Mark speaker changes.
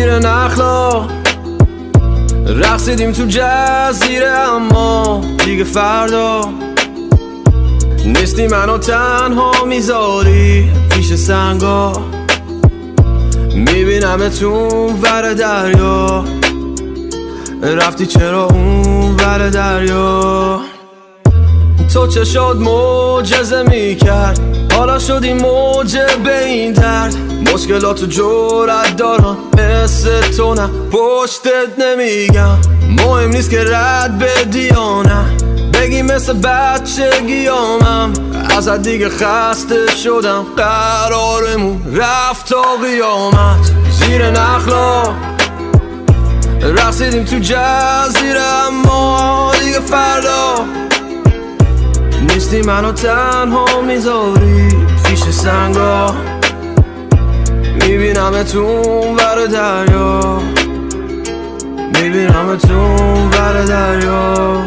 Speaker 1: زیر نخلا رقصیدیم تو جزیره، اما دیگه فردا نیستی، منو تنها میذاری پیش سنگا. میبینمتون ور دریا، رفتی چرا اون ور دریا؟ تو چه شد معجزه میکرد، حالا شدی موجب این درد. مشکلاتو جرأت دارم مثل تو، نه پشتت نمیگم. مهم نیست که رد بدی یا نه، بگی مثل بچگیامم. ازت دیگه خسته شدم، قرارمون رفت تا قیامت. زیر نخلا رقصیدیم تو جزیره، اما دیگه فردا نیستی، منو تنها میذاری پیش سنگا. میبینمتون ور دریا، میبینمتون ور دریا.